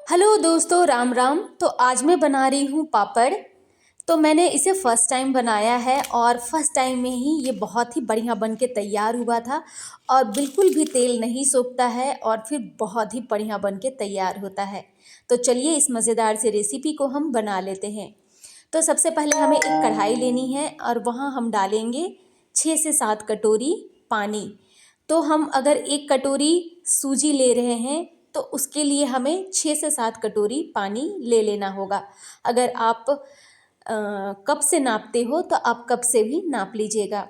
Hello दोस्तों, राम राम। तो आज मैं बना रही हूँ पापड़। तो मैंने इसे फ़र्स्ट टाइम बनाया है और फर्स्ट टाइम में ही ये बहुत ही बढ़िया बन के तैयार हुआ था और बिल्कुल भी तेल नहीं सोखता है और फिर बहुत ही बढ़िया बन के तैयार होता है। तो चलिए इस मज़ेदार से रेसिपी को हम बना लेते हैं। तो सबसे पहले हमें एक कढ़ाई लेनी है और वहाँ हम डालेंगे 6 से 7 कटोरी पानी। तो हम अगर 1 कटोरी सूजी ले रहे हैं तो उसके लिए हमें 6 से 7 कटोरी पानी ले लेना होगा। अगर आप कप से नापते हो तो आप कप से भी नाप लीजिएगा।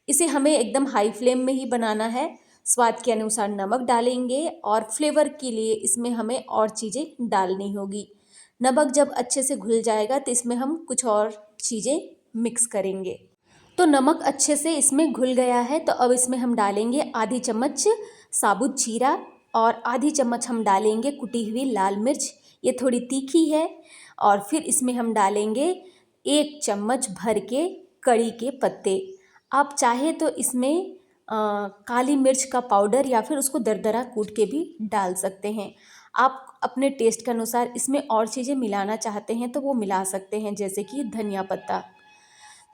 इसे हमें एकदम हाई फ्लेम में ही बनाना है। स्वाद के अनुसार नमक डालेंगे और फ्लेवर के लिए इसमें हमें और चीज़ें डालनी होगी। नमक जब अच्छे से घुल जाएगा तो इसमें हम कुछ और चीज़ें मिक्स करेंगे। तो नमक अच्छे से इसमें घुल गया है तो अब इसमें हम डालेंगे आधी चम्मच साबुत जीरा और आधी चम्मच हम डालेंगे कुटी हुई लाल मिर्च। ये थोड़ी तीखी है। और फिर इसमें हम डालेंगे 1 चम्मच भर के कड़ी के पत्ते। आप चाहे तो इसमें काली मिर्च का पाउडर या फिर उसको दरदरा कूट के भी डाल सकते हैं। आप अपने टेस्ट के अनुसार इसमें और चीज़ें मिलाना चाहते हैं तो वो मिला सकते हैं, जैसे कि धनिया पत्ता।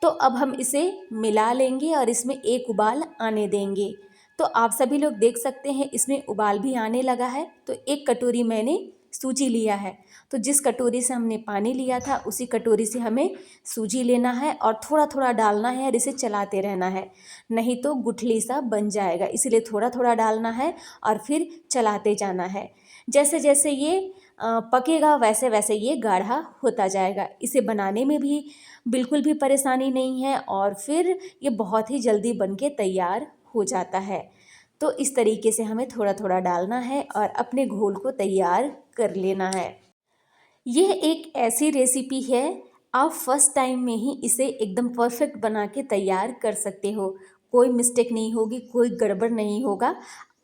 तो अब हम इसे मिला लेंगे और इसमें एक उबाल आने देंगे। तो आप सभी लोग देख सकते हैं इसमें उबाल भी आने लगा है। तो 1 कटोरी मैंने सूजी लिया है। तो जिस कटोरी से हमने पानी लिया था उसी कटोरी से हमें सूजी लेना है और थोड़ा थोड़ा डालना है और इसे चलाते रहना है, नहीं तो गुठली सा बन जाएगा। इसीलिए थोड़ा थोड़ा डालना है और फिर चलाते जाना है। जैसे जैसे ये पकेगा वैसे वैसे ये गाढ़ा होता जाएगा। इसे बनाने में भी बिल्कुल भी परेशानी नहीं है और फिर ये बहुत ही जल्दी बन के तैयार हो जाता है। तो इस तरीके से हमें थोड़ा थोड़ा डालना है और अपने घोल को तैयार कर लेना है। यह एक ऐसी रेसिपी है, आप फर्स्ट टाइम में ही इसे एकदम परफेक्ट बना के तैयार कर सकते हो। कोई मिस्टेक नहीं होगी, कोई गड़बड़ नहीं होगा।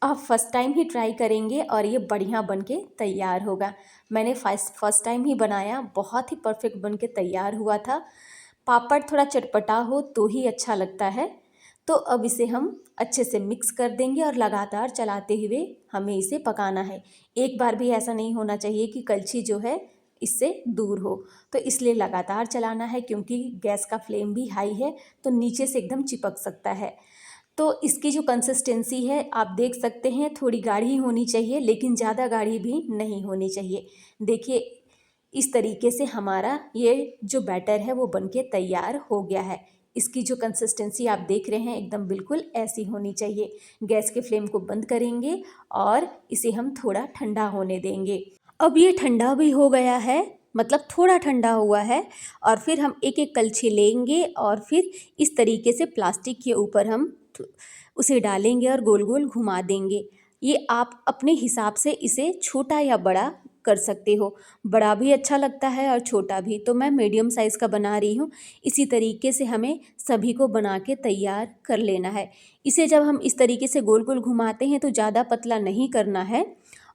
आप फर्स्ट टाइम ही ट्राई करेंगे और ये बढ़िया बन के तैयार होगा। मैंने फर्स्ट टाइम ही बनाया, बहुत ही परफेक्ट बन के तैयार हुआ था। पापड़ थोड़ा चटपटा हो तो ही अच्छा लगता है। तो अब इसे हम अच्छे से मिक्स कर देंगे और लगातार चलाते हुए हमें इसे पकाना है। एक बार भी ऐसा नहीं होना चाहिए कि कलछी जो है इससे दूर हो। तो इसलिए लगातार चलाना है, क्योंकि गैस का फ्लेम भी हाई है तो नीचे से एकदम चिपक सकता है। तो इसकी जो कंसिस्टेंसी है आप देख सकते हैं, थोड़ी गाढ़ी होनी चाहिए लेकिन ज़्यादा गाढ़ी भी नहीं होनी चाहिए। देखिए इस तरीके से हमारा ये जो बैटर है वो बनके तैयार हो गया है। इसकी जो कंसिस्टेंसी आप देख रहे हैं एकदम बिल्कुल ऐसी होनी चाहिए। गैस के फ्लेम को बंद करेंगे और इसे हम थोड़ा ठंडा होने देंगे। अब ये ठंडा भी हो गया है, मतलब थोड़ा ठंडा हुआ है। और फिर हम एक एक कलछी लेंगे और फिर इस तरीके से प्लास्टिक के ऊपर हम उसे डालेंगे और गोल गोल घुमा देंगे। ये आप अपने हिसाब से इसे छोटा या बड़ा कर सकते हो। बड़ा भी अच्छा लगता है और छोटा भी। तो मैं मीडियम साइज़ का बना रही हूँ। इसी तरीके से हमें सभी को बना के तैयार कर लेना है। इसे जब हम इस तरीके से गोल गोल घुमाते हैं तो ज़्यादा पतला नहीं करना है।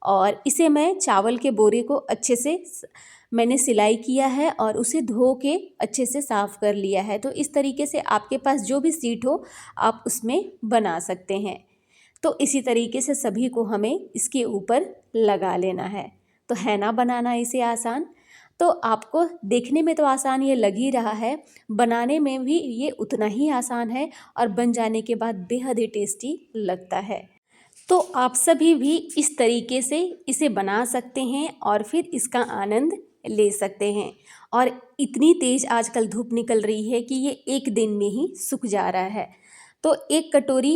और इसे मैं चावल के बोरे को अच्छे से मैंने सिलाई किया है और उसे धो के अच्छे से साफ़ कर लिया है। तो इस तरीके से आपके पास जो भी सीट हो आप उसमें बना सकते हैं। तो इसी तरीके से सभी को हमें इसके ऊपर लगा लेना है। तो है ना बनाना इसे आसान। तो आपको देखने में तो आसान ये लग ही रहा है, बनाने में भी ये उतना ही आसान है और बन जाने के बाद बेहद ही टेस्टी लगता है। तो आप सभी भी इस तरीके से इसे बना सकते हैं और फिर इसका आनंद ले सकते हैं। और इतनी तेज़ आजकल धूप निकल रही है कि ये एक दिन में ही सूख जा रहा है। तो 1 कटोरी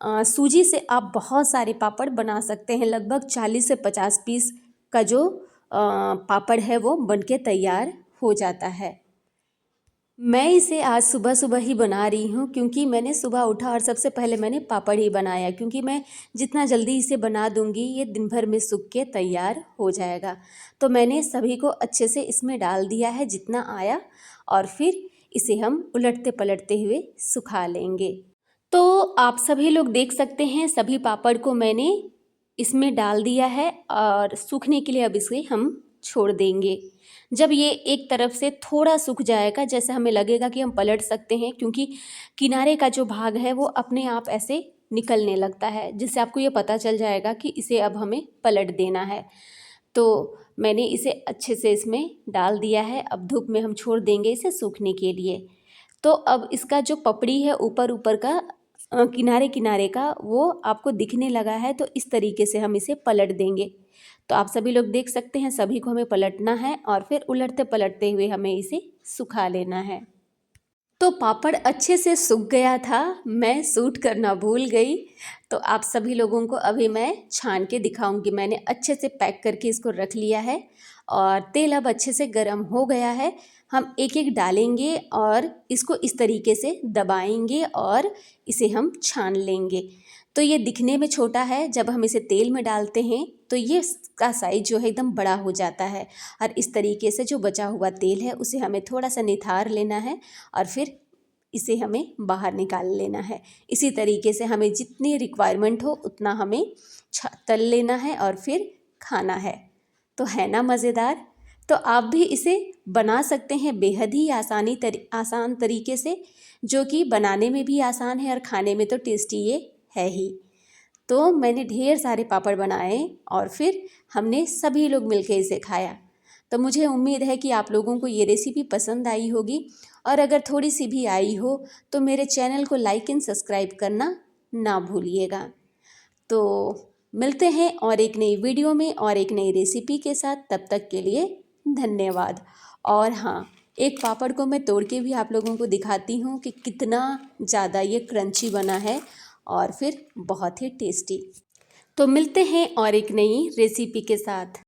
सूजी से आप बहुत सारे पापड़ बना सकते हैं। लगभग 40 से 50 पीस का जो पापड़ है वो बनके तैयार हो जाता है। मैं इसे आज सुबह सुबह ही बना रही हूँ, क्योंकि मैंने सुबह उठा और सबसे पहले मैंने पापड़ ही बनाया, क्योंकि मैं जितना जल्दी इसे बना दूँगी ये दिन भर में सूख के तैयार हो जाएगा। तो मैंने सभी को अच्छे से इसमें डाल दिया है जितना आया और फिर इसे हम उलटते पलटते हुए सुखा लेंगे। तो आप सभी लोग देख सकते हैं सभी पापड़ को मैंने इसमें डाल दिया है और सूखने के लिए अब इसे हम छोड़ देंगे। जब ये एक तरफ से थोड़ा सूख जाएगा, जैसे हमें लगेगा कि हम पलट सकते हैं, क्योंकि किनारे का जो भाग है वो अपने आप ऐसे निकलने लगता है, जिससे आपको ये पता चल जाएगा कि इसे अब हमें पलट देना है। तो मैंने इसे अच्छे से इसमें डाल दिया है। अब धूप में हम छोड़ देंगे इसे सूखने के लिए। तो अब इसका जो पपड़ी है ऊपर ऊपर का किनारे किनारे का वो आपको दिखने लगा है, तो इस तरीके से हम इसे पलट देंगे। तो आप सभी लोग देख सकते हैं, सभी को हमें पलटना है और फिर उलटते पलटते हुए हमें इसे सुखा लेना है। तो पापड़ अच्छे से सूख गया था, मैं शूट करना भूल गई। तो आप सभी लोगों को अभी मैं छान के दिखाऊंगी। मैंने अच्छे से पैक करके इसको रख लिया है और तेल अब अच्छे से गर्म हो गया है। हम एक एक डालेंगे और इसको इस तरीके से दबाएंगे और इसे हम छान लेंगे। तो ये दिखने में छोटा है, जब हम इसे तेल में डालते हैं तो ये इसका साइज जो है एकदम बड़ा हो जाता है। और इस तरीके से जो बचा हुआ तेल है उसे हमें थोड़ा सा निथार लेना है और फिर इसे हमें बाहर निकाल लेना है। इसी तरीके से हमें जितनी रिक्वायरमेंट हो उतना हमें तल लेना है और फिर खाना है। तो है ना मज़ेदार। तो आप भी इसे बना सकते हैं बेहद ही आसान तरीके से, जो कि बनाने में भी आसान है और खाने में तो टेस्टी ये है ही। तो मैंने ढेर सारे पापड़ बनाए और फिर हमने सभी लोग मिलकर इसे खाया। तो मुझे उम्मीद है कि आप लोगों को ये रेसिपी पसंद आई होगी, और अगर थोड़ी सी भी आई हो तो मेरे चैनल को लाइक एंड सब्सक्राइब करना ना भूलिएगा। तो मिलते हैं और एक नई वीडियो में और एक नई रेसिपी के साथ। तब तक के लिए धन्यवाद। और हाँ, एक पापड़ को मैं तोड़ के भी आप लोगों को दिखाती हूँ कि कितना ज़्यादा ये क्रंची बना है और फिर बहुत ही टेस्टी। तो मिलते हैं और एक नई रेसिपी के साथ।